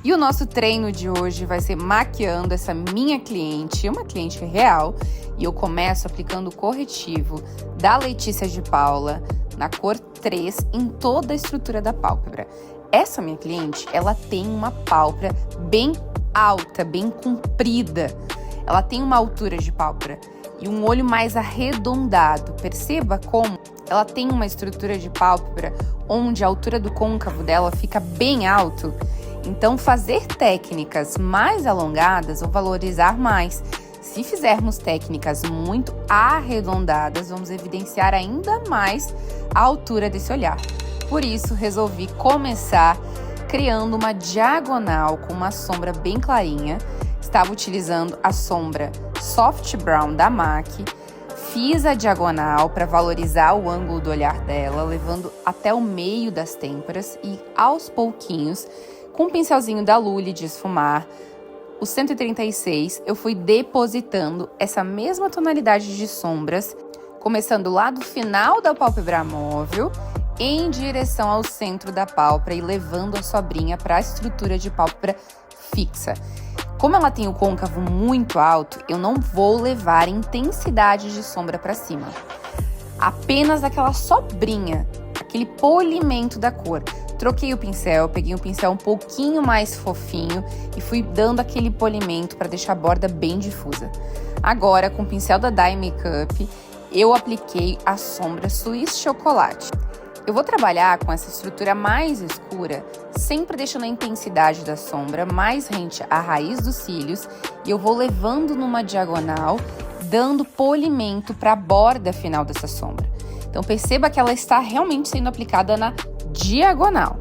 E o nosso treino de hoje vai ser maquiando essa minha cliente, uma cliente real, e eu começo aplicando o corretivo da Letícia de Paula na cor 3 em toda a estrutura da pálpebra. Essa minha cliente, ela tem uma pálpebra bem alta, bem comprida. Ela tem uma altura de pálpebra e um olho mais arredondado. Perceba como ela tem uma estrutura de pálpebra onde a altura do côncavo dela fica bem alto. Então, fazer técnicas mais alongadas vão valorizar mais. Se fizermos técnicas muito arredondadas, vamos evidenciar ainda mais a altura desse olhar. Por isso, resolvi começar criando uma diagonal com uma sombra bem clarinha. Estava utilizando a sombra Soft Brown da MAC. Fiz a diagonal para valorizar o ângulo do olhar dela, levando até o meio das têmporas e, aos pouquinhos, com um pincelzinho da Lully de esfumar, o 136, eu fui depositando essa mesma tonalidade de sombras, começando lá do final da pálpebra móvel, em direção ao centro da pálpebra e levando a sobrinha para a estrutura de pálpebra fixa. Como ela tem o côncavo muito alto, eu não vou levar intensidade de sombra para cima. Apenas aquela sobrinha, aquele polimento da cor. Troquei o pincel, peguei um pincel um pouquinho mais fofinho e fui dando aquele polimento para deixar a borda bem difusa. Agora, com o pincel da Dye Makeup, eu apliquei a sombra Swiss Chocolate. Eu vou trabalhar com essa estrutura mais escura, sempre deixando a intensidade da sombra mais rente à raiz dos cílios, e eu vou levando numa diagonal, dando polimento para a borda final dessa sombra. Então perceba que ela está realmente sendo aplicada na diagonal.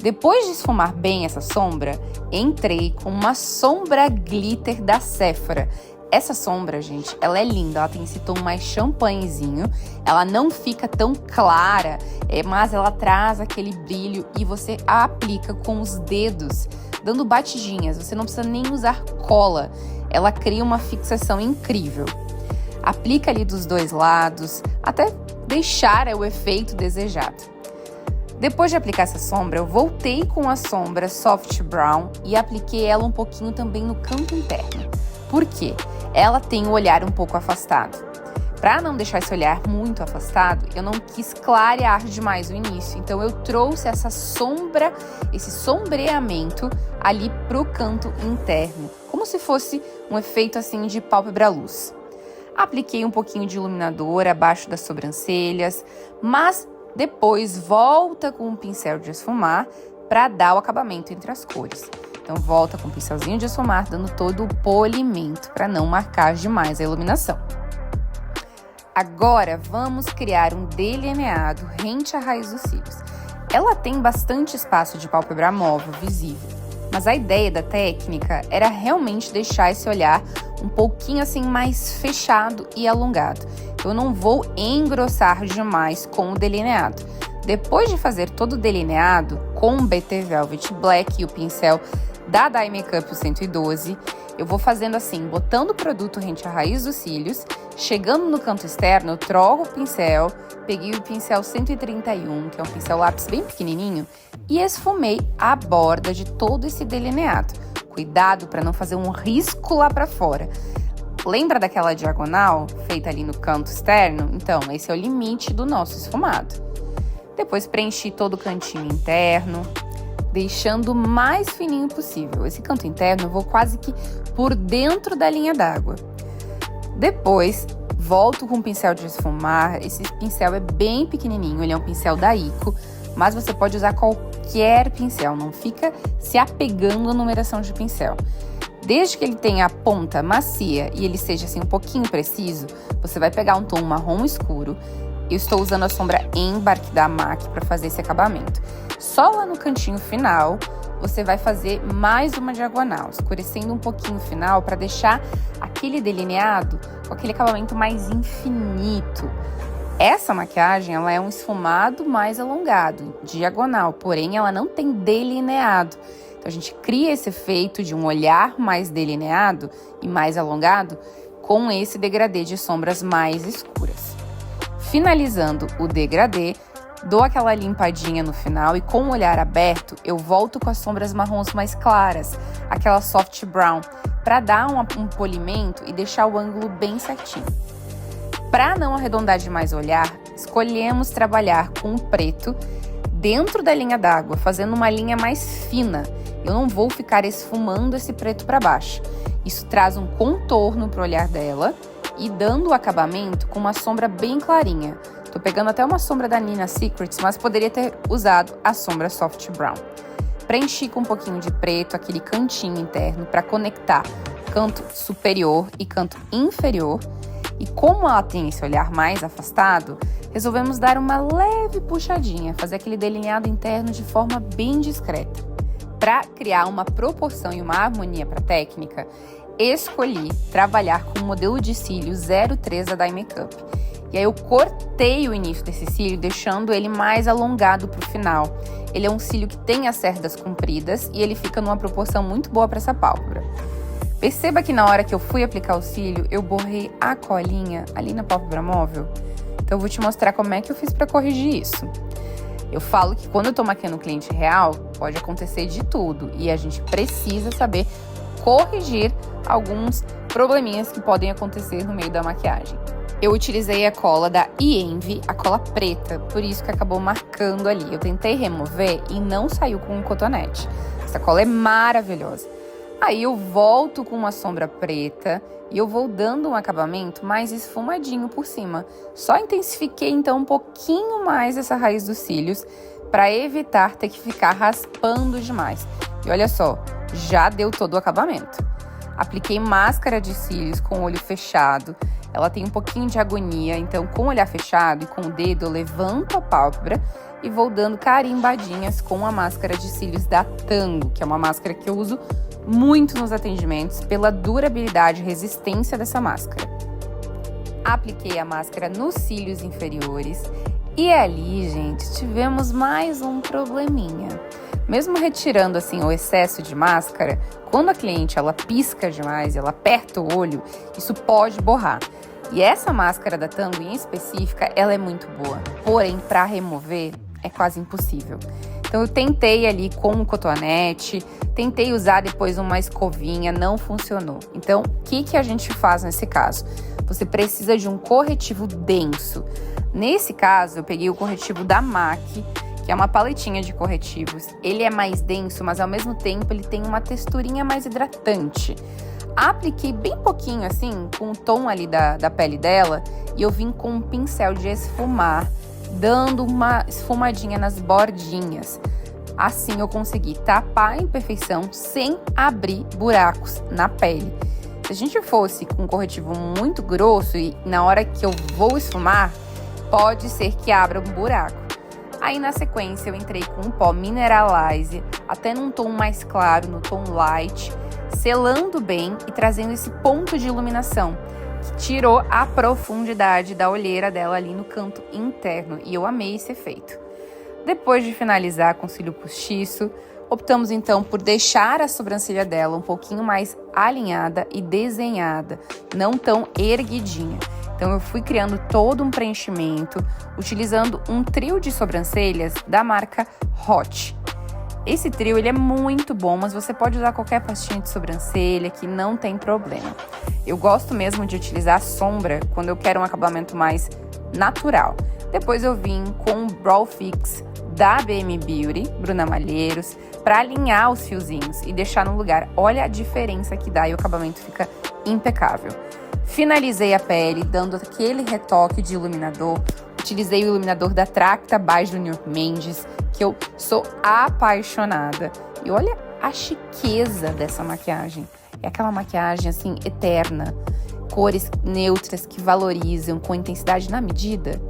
Depois de esfumar bem essa sombra, entrei com uma sombra glitter da Sephora. Essa sombra, gente, ela é linda, ela tem esse tom mais champanhezinho, ela não fica tão clara, mas ela traz aquele brilho e você a aplica com os dedos, dando batidinhas, você não precisa nem usar cola, ela cria uma fixação incrível. Aplica ali dos dois lados, até deixar o efeito desejado. Depois de aplicar essa sombra, eu voltei com a sombra Soft Brown e apliquei ela um pouquinho também no canto interno. Por quê? Ela tem o olhar um pouco afastado. Para não deixar esse olhar muito afastado, eu não quis clarear demais o início. Então, eu trouxe essa sombra, esse sombreamento ali pro canto interno. Como se fosse um efeito assim de pálpebra luz. Apliquei um pouquinho de iluminador abaixo das sobrancelhas, mas depois volta com um pincel de esfumar para dar o acabamento entre as cores. Então, volta com um pincelzinho de esfumar, dando todo o polimento para não marcar demais a iluminação. Agora, vamos criar um delineado rente à raiz dos cílios. Ela tem bastante espaço de pálpebra móvel visível, mas a ideia da técnica era realmente deixar esse olhar um pouquinho assim mais fechado e alongado. Então, eu não vou engrossar demais com o delineado. Depois de fazer todo o delineado com o BT Velvet Black e o pincel da Dye Makeup 112, eu vou fazendo assim, botando o produto rente à raiz dos cílios, chegando no canto externo, eu troco o pincel, peguei o pincel 131, que é um pincel lápis bem pequenininho, e esfumei a borda de todo esse delineado. Cuidado para não fazer um risco lá para fora. Lembra daquela diagonal feita ali no canto externo? Então, esse é o limite do nosso esfumado. Depois preenchi todo o cantinho interno, deixando o mais fininho possível. Esse canto interno eu vou quase que por dentro da linha d'água. Depois, volto com o pincel de esfumar. Esse pincel é bem pequenininho, ele é um pincel da Ico, mas você pode usar qualquer pincel, não fica se apegando à numeração de pincel. Desde que ele tenha a ponta macia e ele seja assim um pouquinho preciso, você vai pegar um tom marrom escuro. Eu estou usando a sombra Embark da MAC para fazer esse acabamento. Só lá no cantinho final, você vai fazer mais uma diagonal, escurecendo um pouquinho o final para deixar aquele delineado com aquele acabamento mais infinito. Essa maquiagem, ela é um esfumado mais alongado, diagonal, porém ela não tem delineado. Então a gente cria esse efeito de um olhar mais delineado e mais alongado com esse degradê de sombras mais escuras. Finalizando o degradê, Dou aquela limpadinha no final e com o olhar aberto, eu volto com as sombras marrons mais claras, aquela soft brown, para dar um polimento e deixar o ângulo bem certinho. Para não arredondar demais o olhar, escolhemos trabalhar com o preto dentro da linha d'água, fazendo uma linha mais fina. Eu não vou ficar esfumando esse preto para baixo. Isso traz um contorno para o olhar dela e dando o acabamento com uma sombra bem clarinha. Tô pegando até uma sombra da Nina Secrets, mas poderia ter usado a sombra Soft Brown. Preenchi com um pouquinho de preto aquele cantinho interno para conectar canto superior e canto inferior. E como ela tem esse olhar mais afastado, resolvemos dar uma leve puxadinha, fazer aquele delineado interno de forma bem discreta. Para criar uma proporção e uma harmonia para a técnica, escolhi trabalhar com o modelo de cílio 03 da Dye Makeup. E aí eu cortei o início desse cílio, deixando ele mais alongado para o final. Ele é um cílio que tem as cerdas compridas e ele fica numa proporção muito boa para essa pálpebra. Perceba que na hora que eu fui aplicar o cílio, eu borrei a colinha ali na pálpebra móvel. Então eu vou te mostrar como é que eu fiz para corrigir isso. Eu falo que quando eu tô maquiando um cliente real, pode acontecer de tudo e a gente precisa saber corrigir alguns probleminhas que podem acontecer no meio da maquiagem. Eu utilizei a cola da Envy, a cola preta, por isso que acabou marcando ali. Eu tentei remover e não saiu com um cotonete. Essa cola é maravilhosa. Aí eu volto com uma sombra preta e eu vou dando um acabamento mais esfumadinho por cima. Só intensifiquei então um pouquinho mais essa raiz dos cílios para evitar ter que ficar raspando demais. E olha só, já deu todo o acabamento. Apliquei máscara de cílios com o olho fechado. Ela tem um pouquinho de agonia, então com o olhar fechado e com o dedo eu levanto a pálpebra e vou dando carimbadinhas com a máscara de cílios da Tango, que é uma máscara que eu uso muito nos atendimentos pela durabilidade e resistência dessa máscara. Apliquei a máscara nos cílios inferiores e ali, gente, tivemos mais um probleminha. Mesmo retirando assim o excesso de máscara, quando a cliente ela pisca demais, ela aperta o olho, isso pode borrar. E essa máscara da Tango em específica, ela é muito boa. Porém, para remover é quase impossível. Então eu tentei ali com um cotonete, tentei usar depois uma escovinha, não funcionou. Então, o que a gente faz nesse caso? Você precisa de um corretivo denso. Nesse caso, eu peguei o corretivo da MAC, que é uma paletinha de corretivos. Ele é mais denso, mas ao mesmo tempo ele tem uma texturinha mais hidratante. Apliquei bem pouquinho assim, com o tom ali da pele dela, e eu vim com um pincel de esfumar, dando uma esfumadinha nas bordinhas. Assim eu consegui tapar a imperfeição sem abrir buracos na pele. Se a gente fosse com um corretivo muito grosso e na hora que eu vou esfumar, pode ser que abra um buraco. Aí na sequência eu entrei com um pó Mineralize, até num tom mais claro, no tom light, selando bem e trazendo esse ponto de iluminação, que tirou a profundidade da olheira dela ali no canto interno, e eu amei esse efeito. Depois de finalizar com cílio postiço, optamos então por deixar a sobrancelha dela um pouquinho mais alinhada e desenhada, não tão erguidinha. Então eu fui criando todo um preenchimento, utilizando um trio de sobrancelhas da marca Hot. Esse trio ele é muito bom, mas você pode usar qualquer pastinha de sobrancelha que não tem problema. Eu gosto mesmo de utilizar a sombra quando eu quero um acabamento mais natural. Depois eu vim com o Brow Fix da BM Beauty, Bruna Malheiros, para alinhar os fiozinhos e deixar no lugar. Olha a diferença que dá e o acabamento fica impecável. Finalizei a pele dando aquele retoque de iluminador. Utilizei o iluminador da Tracta by Junior Mendes, que eu sou apaixonada. E olha a chiqueza dessa maquiagem. É aquela maquiagem assim eterna, cores neutras que valorizam com intensidade na medida.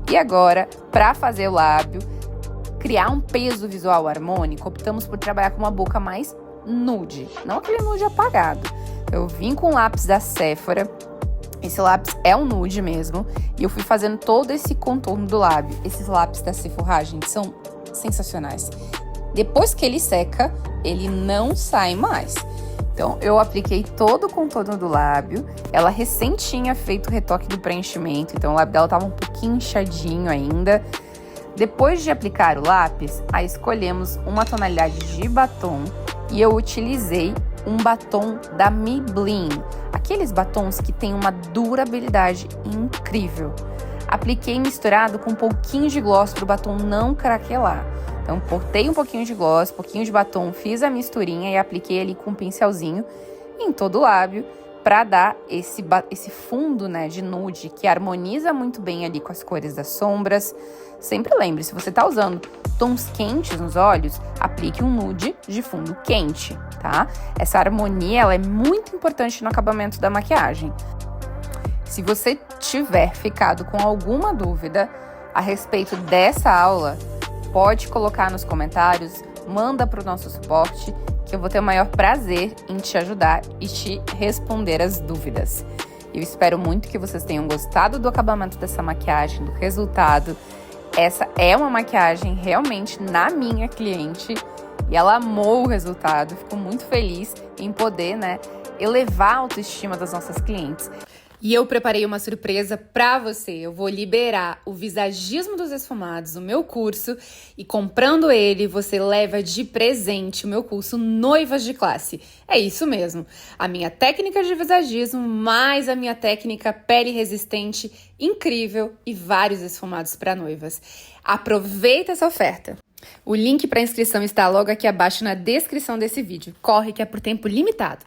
E agora, para fazer o lábio, criar um peso visual harmônico, optamos por trabalhar com uma boca mais nude, não aquele nude apagado. Eu vim com o lápis da Sephora, esse lápis é um nude mesmo, e eu fui fazendo todo esse contorno do lábio. Esses lápis da Sephora, gente, são sensacionais. Depois que ele seca, ele não sai mais. Então, eu apliquei todo o contorno do lábio. Ela recém tinha feito o retoque do preenchimento, então o lábio dela tava um pouquinho inchadinho ainda. Depois de aplicar o lápis, aí escolhemos uma tonalidade de batom e eu utilizei um batom da Maybelline, aqueles batons que têm uma durabilidade incrível. Apliquei misturado com um pouquinho de gloss para o batom não craquelar. Então, botei um pouquinho de gloss, um pouquinho de batom, fiz a misturinha e apliquei ali com um pincelzinho em todo o lábio para dar esse fundo, né, de nude que harmoniza muito bem ali com as cores das sombras. Sempre lembre, se você tá usando tons quentes nos olhos, aplique um nude de fundo quente, tá? Essa harmonia, ela é muito importante no acabamento da maquiagem. Se você tiver ficado com alguma dúvida a respeito dessa aula, pode colocar nos comentários, manda para o nosso suporte, que eu vou ter o maior prazer em te ajudar e te responder as dúvidas. Eu espero muito que vocês tenham gostado do acabamento dessa maquiagem, do resultado. Essa é uma maquiagem realmente na minha cliente e ela amou o resultado. Fico muito feliz em poder, elevar a autoestima das nossas clientes. E eu preparei uma surpresa pra você. Eu vou liberar o Visagismo dos Esfumados, o meu curso, e comprando ele, você leva de presente o meu curso Noivas de Classe. É isso mesmo. A minha técnica de visagismo, mais a minha técnica pele resistente, incrível e vários esfumados para noivas. Aproveita essa oferta. O link para inscrição está logo aqui abaixo na descrição desse vídeo. Corre que é por tempo limitado.